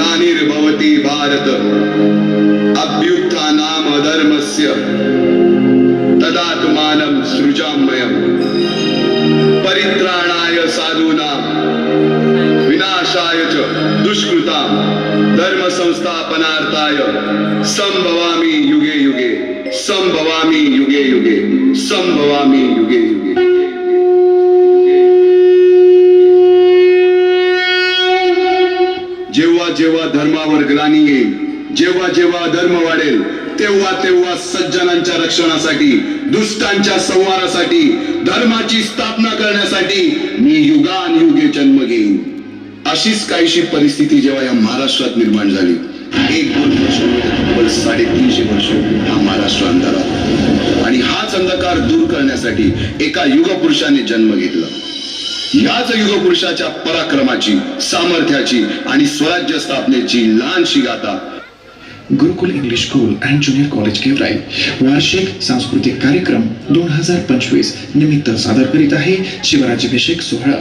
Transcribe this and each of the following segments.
ग्लानिर्भवति भारत अभ्युत्थानाम अधर्मस्य तदात्मानं सृजाम्यहम् परित्राणाय साधूनां विनाशाय च दुष्कृतां धर्म संस्थापनार्थाय संभवामि युगे युगे संभवामि युगे युगे संभवामि युगे युगे। जेव्हा जेव्हा धर्मावर ग्लानी येईल, जेव्हा जेव्हा धर्म वाढेल, तेव्हा तेव्हा सज्जनांच्या रक्षणासाठी, दुष्टांच्या संहारासाठी, धर्माची स्थापना करण्यासाठी मी युगानुयुगे जन्म घेईन। अशीच काहीशी परिस्थिती जेव्हा या महाराष्ट्रात निर्माण झाली, 1-2 वर्ष तब्बल 350 वर्ष हा महाराष्ट्र अंधारात, आणि हाच अंधकार दूर करण्यासाठी एका युगपुरुषाने जन्म घेतला। याच युगपुरुषाच्या पराक्रमाची, सामर्थ्याची आणि स्वराज्य स्थापनेची लहानशी गाथा Gurukul English school and junior college Gevrai वार्षिक सांस्कृतिक कार्यक्रम 2025 निमित्त सादर करीत आहे शिवराज्याभिषेक सोहळा।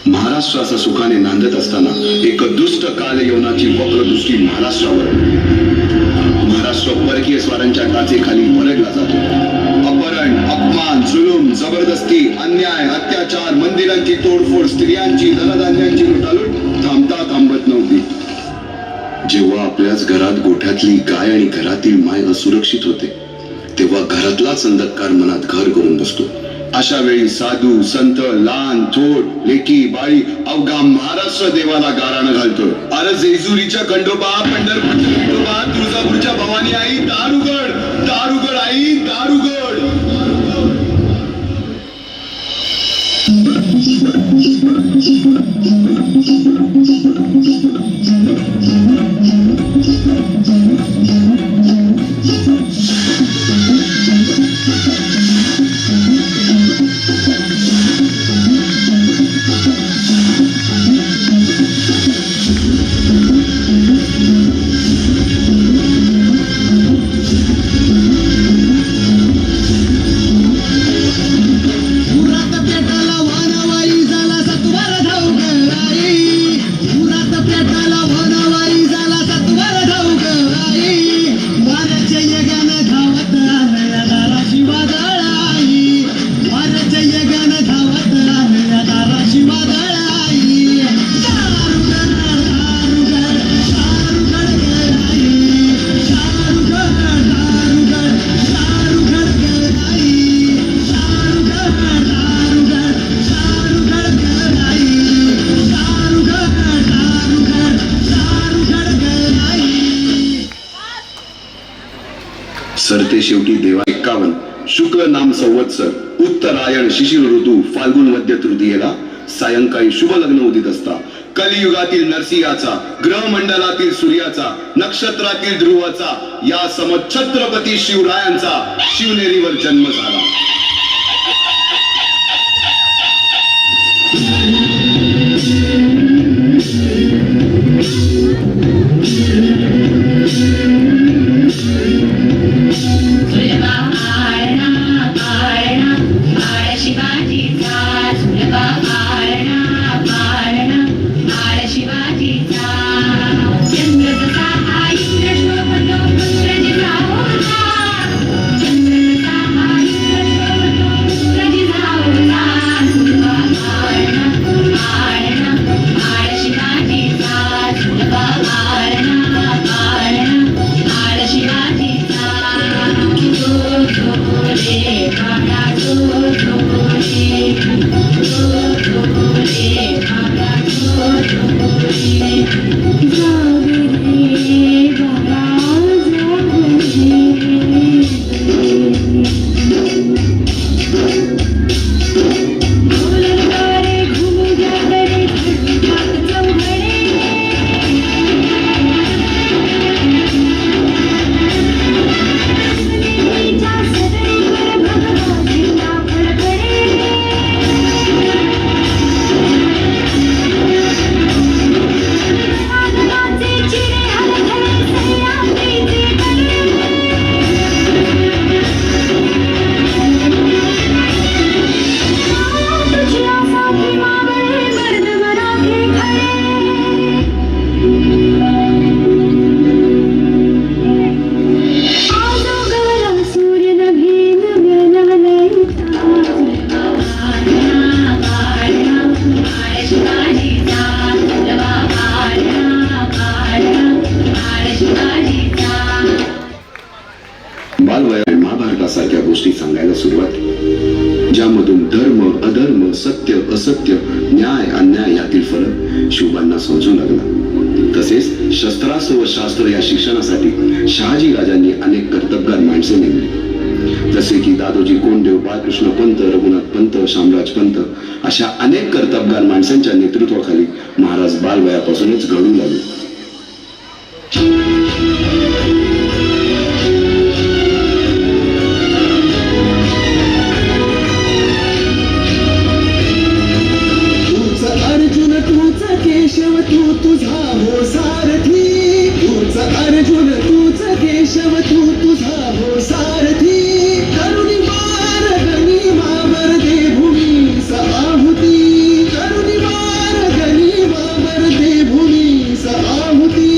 महाराष्ट्राचा सुखाने नांदत असताना एक दुष्ट कालयवनाची वक्रदृष्टी महाराष्ट्रावर, महाराष्ट्र परकीय स्वारांच्या टाचेखाली भरडला जातो। अपहरण, अपमान, जुलूम, जबरदस्ती, अन्याय, अत्याचार, मंदिरांची तोडफोड, स्त्रियांची, धनधान्यांची लुटालूट थांबता थांबत नव्हती। जेव्हा आपल्याच घरात गोठ्यातली गाय आणि घरातील माय असुरक्षित होते, तेव्हा घरातलाच अंधकार मनात घर करून बसतो। अशा वेळी साधू, संत, लहान, थोर, लेकी, बाळी अवघा महाराष्ट्र देवाला गाराणं घालतो। अरे जेजुरीच्या खंडोबा, पंढरपूरच्या खंडोबा, तुळजापूरच्या भवानी आई, दारुगड, दारुगड आई, दारुगड। सरते शेवटी देवा 51 शुक्ल नाम संवत्सर उत्तरायण शिशिर ऋतू फाल्गुन मध्य तृतीयेला सायंकाळी शुभ लग्न उदित असता कलियुगातील नरसिंहाचा, ग्रहमंडलातील सूर्याचा, नक्षत्रातील ध्रुवाचा, या समछत्रपती शिवरायांचा शिवनेरीवर जन्म झाला। शस्त्रास्त्र व शास्त्र या शिक्षणासाठी शहाजी राजांनी अनेक कर्तबगार माणसे नेमली, जसे की दादोजी कोंडदेव, बाळकृष्ण पंत, रघुनाथ पंत, शामराज पंत अशा अनेक कर्तबगार माणसांच्या नेतृत्वाखाली महाराज बालवयापासूनच घडू लागले. अर्जुन तूच केशव तू तुझा हो सारथी, तूच अर्जुन तूच केशव तू तुझा हो सारथी, करुणी मार गणी मावर दे भूमी आहुती, करुणी मार गणी मावर दे भूमी आहुती,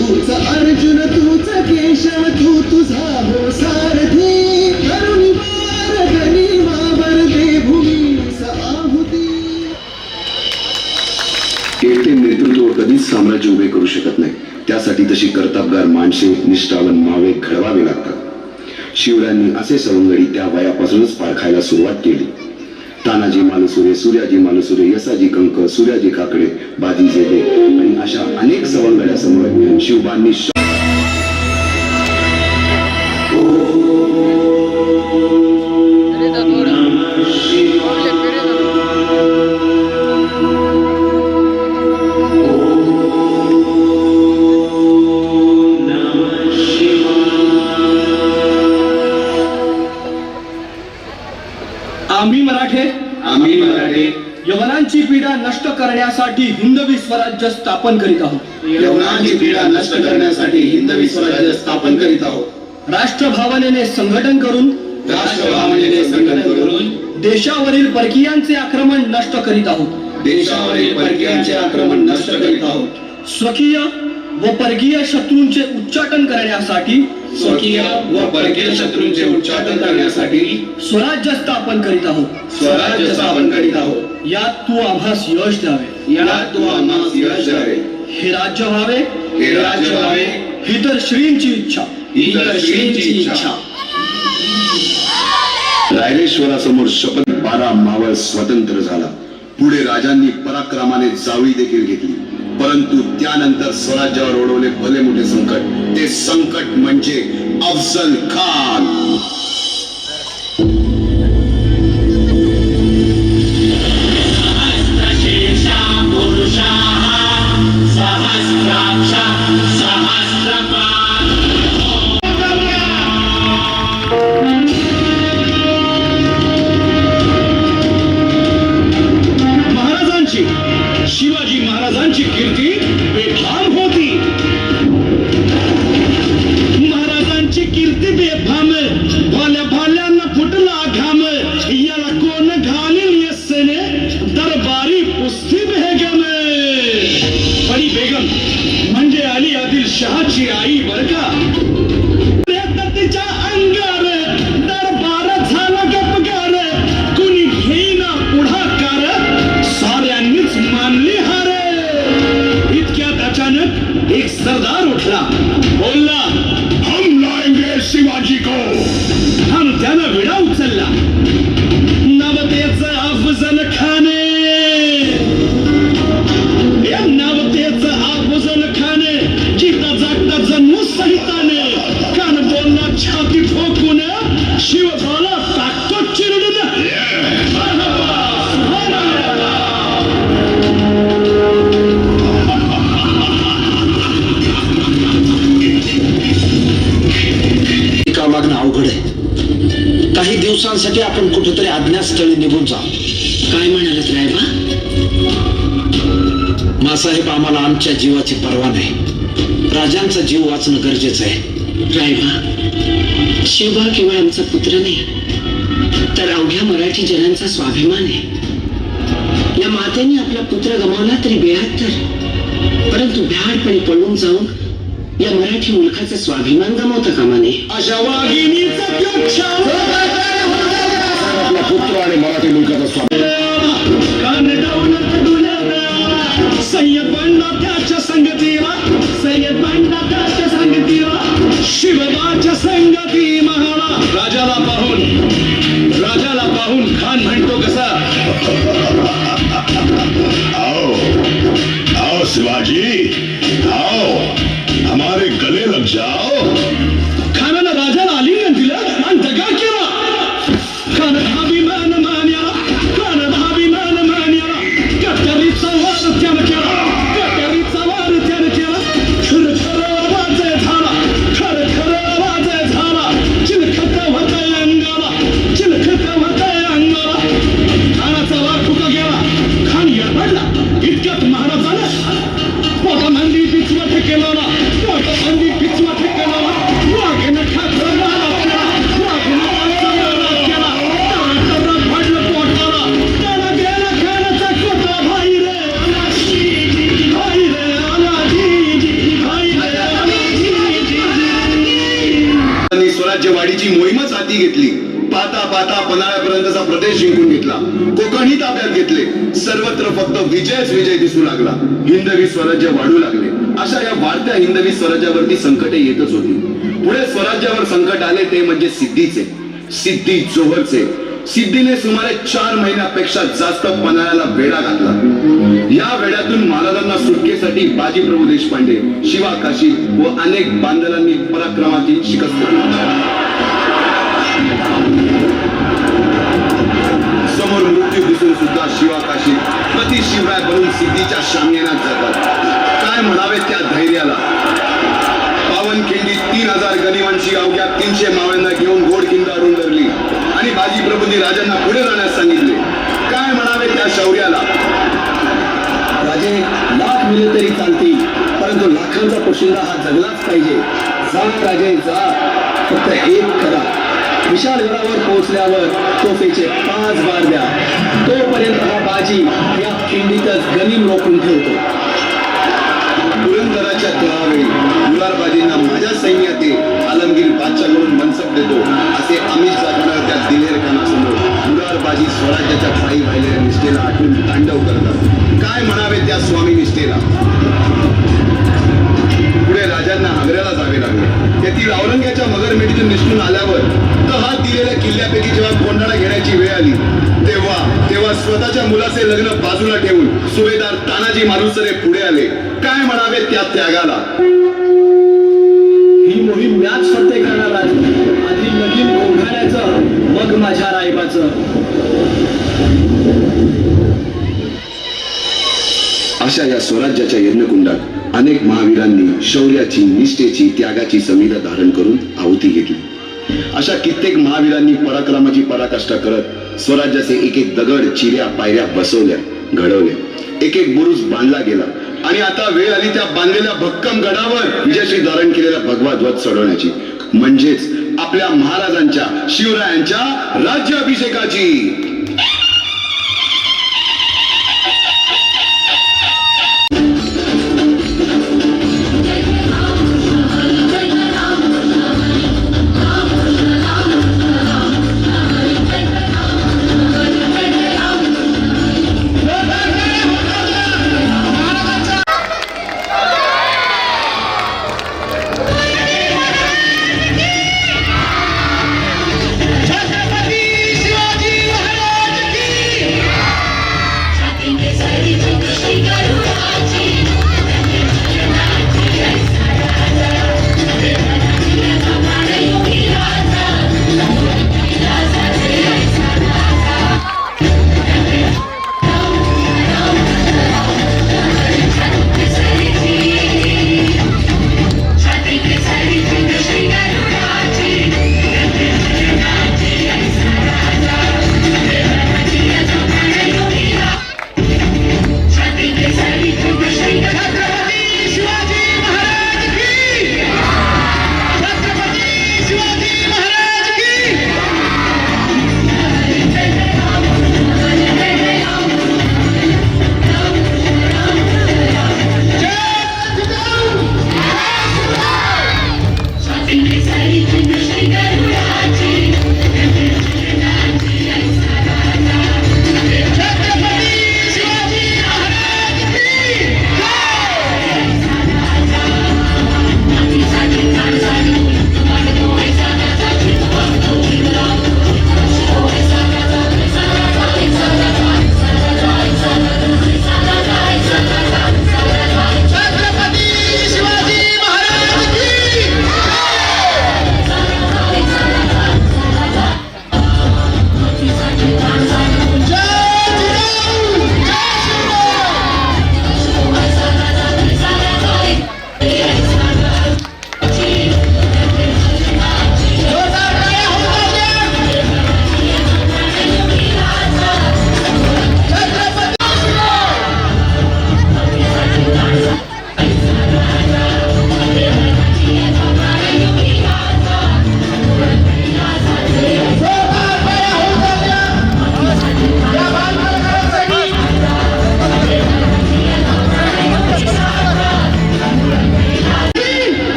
तूच अर्जुन तूच केशव तू तुझा हो सारथी, करुणी मार गणी मावर दे भूमी आहुती. एकटे नेतृत्व कधीच साम्राज्य उभे करू शकत नाही. त्यासाठी तशी कर्तबगार माणसे, निष्ठावान मावे घडवावे लागतात. शिवरायांनी असे सवंगडी त्या वयापासूनच पारखायला सुरुवात केली. तानाजी मालुसरे, सूर्याजी मालुसरे, यसाजी कंक, सूर्याजी काकडे, बाजी जेबे आणि अशा अनेक सवंगड्यासमोर शिवबांनी आम्ही मराठे यवनांची पीडा नष्ट करण्यासाठी हिंदवी स्वराज्य स्थापन करीत आहोत. यवनांची पीडा नष्ट करण्यासाठी हिंदवी स्वराज्य स्थापन करीत आहोत. राष्ट्रभावनेने संघटन करून देशावरील परकीयांचे आक्रमण नष्ट करीत आहोत. देशावरील परकीयांचे आक्रमण नष्ट करीत आहोत. स्वकीय व परकीय शत्रूंचे उच्चाटन करण्यासाठी उच्चाटन करण्यासाठी स्वराज्य स्थापन करीत आहोत. स्वराज्य स्थापन करीत आहोत. यात तू आम्हास यश द्यावे. यात तू आम्हास यश द्यावे. हे राज्य व्हावे. हे राज्य व्हावे. ही तर श्रींची इच्छा. ही तर श्रींची इच्छा. रायरेश्वरासमोर शपथ 12 मावळ स्वतंत्र झाला. पुढे राजांनी पराक्रमाने जावळी देखील घेतली. परंतु त्यानंतर स्वराज्यावर ओढवले भले मोठे संकट. ते संकट म्हणजे अफजल खान. शिवाजी महाराजांची कीर्ती बेफाम होती. महाराजांची कीर्ती बेफाम, भाल्या भाल्यांना फुटला घाम. याला कोण घालील यस्सेने दरबारी पुस्ती बेगम. बडी बेगम म्हणजे अली आदिल शहाची आई बर का. तिच्या अंगार दरबार झाला गपगार. कुणी घेईना पुढाकार, साऱ्यांनीच मानली हार. इतक्यात अचानक एक सरदार उठला, बोलला, हम लाएंगे शिवाजी को. हम त्यानं विडा उचलला. नवतेचं अफजल खाने. या नवतेचं अफजल खाने जिता जागता जन्म सहिताने. कान बोलला छाती ठोकून, शिवबाला टाकतो चिरडून. मागणं अवघड आहे. काही दिवसांसाठी आपण कुठेतरी अज्ञातस्थळी निघून जा. काय म्हणालात रायबा? मासाहेब, आम्हाला आमच्या जीवाची पर्वा नाही. राजांचा जीव वाचणं गरजेचं आहे. रायबा, शिवबा केवळ आमचा पुत्र नाही, तर अवघ्या मराठी जनांचा स्वाभिमान आहे. या मातेने आपला पुत्र गमावला तरी 72, परंतु भ्याडपणे पळून जाऊन या मराठी मुलखाचा स्वाभिमान गमावता कामा नये. अशा वाघिणीचा आपला पुत्र आणि मराठी मुलखाचा सय्यद बंडा त्याच्या संगतीला, सय्यद बंडा त्याच्या संगतीला, शिवबाच्या संगती महाला. राजाला पाहून खान म्हणतो कसा, आओ शिवाजी, आओ. जाओ. खानानं राजाला आलिंगन दिलं आणि दगा केला. खानानं अभिमान मान्याला, खानानं अभिमान मान्याला, कट्यारीचा वार त्यानं केला, कट्यारीचा वार त्यानं केला. खरं खरं आवाज झाला, खरं खरं आवाज झाला. चिलखत होतंय अंगाला, चिलखत होतंय अंगाला. खानाचा वार फुका गेला, खान येरबडला. इतक्यात महाराजानं पोटामंदी पिचवा ठेकेला, पोटामंदी पिचवा ठेकेला. वाघेनं ठाकरं मारा केला, वाघेनं मारा केला. तारा फाडलं पोटाला, त्याला गेला खानाचा कोटा. भाई रे आला जी, भाई रे आला जी, भाई रे आला जी. त्यांनी स्वराज्यवाढीची मोहीमच हाती घेतली. पाहता पाहता पन्हाळ्यापर्यंतचा प्रदेश जिंकून घेतला. कोकणही ताब्यात घेतले. सर्वत्र फक्त विजयच विजय दिसू लागला. हिंदवी स्वराज्य वाढू लागले. अशा या वाढत्या हिंदवी स्वराज्यावरती संकटे येतच होती. पुढे स्वराज्यावर संकट आले ते म्हणजे सिद्धीचे, सिद्धी जोहरचे. सिद्धीने सुमारे 4 महिन्यापेक्षा जास्त पन्हाळ्याला वेढा घातला. या वेड्यातून महाराजांना सुटकेसाठी बाजीप्रभू देशपांडे, शिवा काशी व अनेक बांधलांनी पराक्रमाची शिकस्त दिली. समोर मृत्यू दिसून सुद्धा शिवा काशी प्रति शिवराय बनून सिद्धीच्या शामियानात जातात. काय म्हणावे त्या धैर्याला. पावनखिंडी 3000 गनिमांची अवघ्या 300 मावळ्यांना घेऊन गोडखिंड अडून धरली आणि बाजीप्रभूंनी राजांना पुढे जाण्यास सांगितले. काय म्हणावे त्या शौर्याला. राजे लाख मिळले तरी चालतील, परंतु लाखांचा पोशिंदा हा जगलाच पाहिजे. जा राजे जा, फक्त एक करा. विशाळगडावर पोहोचल्यावर तोफेचे 5 बार द्या. तोपर्यंत हा बाजी या खिंडीतच गनिम रोखून ठेवतो. पुरंदराच्या तळावेळी मुरारबाजींना माझ्या सैन्यात आलमगीर बादशाहकडून मनसब देतो असे आमिष दाखवणाऱ्या त्या दिलेर खानासमोर मुरारबाजी स्वराज्याच्या पायी राहिलेल्या निष्ठेला आठवून तांडव करतात. काय म्हणावे त्या स्वामी निष्ठेला. पुढे राजांना आग्र्याला जावे लागले. तेथील औरंग्याच्या मगरमेढीतून निष्ठून आल्यावर तहात दिलेल्या किल्ल्यापैकी जेव्हा कोंढाणा घेण्याची वेळ आली तेव्हा स्वतःच्या मुलाचे लग्न बाजूला ठेवून सुभेदार तानाजी मालुसरे पुढे आले. काय म्हणावे त्या त्यागाला. ही मोहीम मॅच फत्ते करणार आहे. आधी लगीन कोंढाण्याचं, मग माझ्या रायबाचं. अशा या स्वराज्याच्या यज्ञकुंडात अनेक महावीरांनी शौर्याची, निष्ठेची, त्यागाची समिधा धारण करून आहुती घेतली. अशा कित्येक महावीरांनी पराक्रमाची पराकाष्ठा करत स्वराज्याचे एक एक दगड, चिऱ्या, पायऱ्या बसवल्या, घडवल्या. एक एक बुरुज बांधला गेला आणि आता वेळ आली त्या बांधलेल्या भक्कम गडावर विजयश्री धारण केलेला भगवा ध्वज चढवण्याची, म्हणजेच आपल्या महाराजांच्या, शिवरायांच्या राज्याभिषेकाची. Chhatrapati Shivaji Maharaj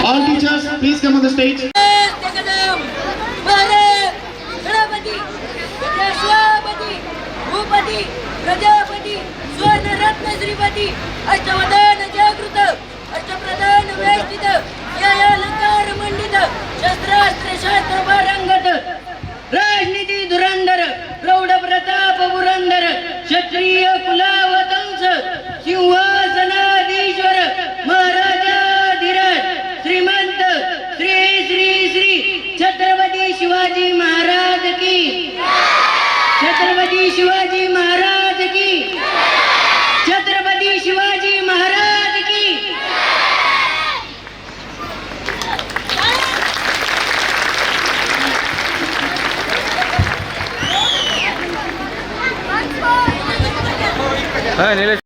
All teachers, please come on the stage. जगदम भारत गणपती विद्याश्वापती भूपती प्रजापती स्वर्णरत्न श्रीपती अष्टवदन जागृत अष्टप्रधान वेष्टित न्यायालंकार मंडित शस्त्रास्त्र शास्त्र पारंगत राजनीती धुरंधर प्रौढ प्रताप पुरंदर क्षत्रिय कुलावतंस सिंहासनाधीश्वर महाराजाधिराज श्रीमंत श्री श्री श्री छत्रपती शिवाजी महाराज की छत्रपती शिवाजी महाराज की छत्रपती शिवाजी महाराज की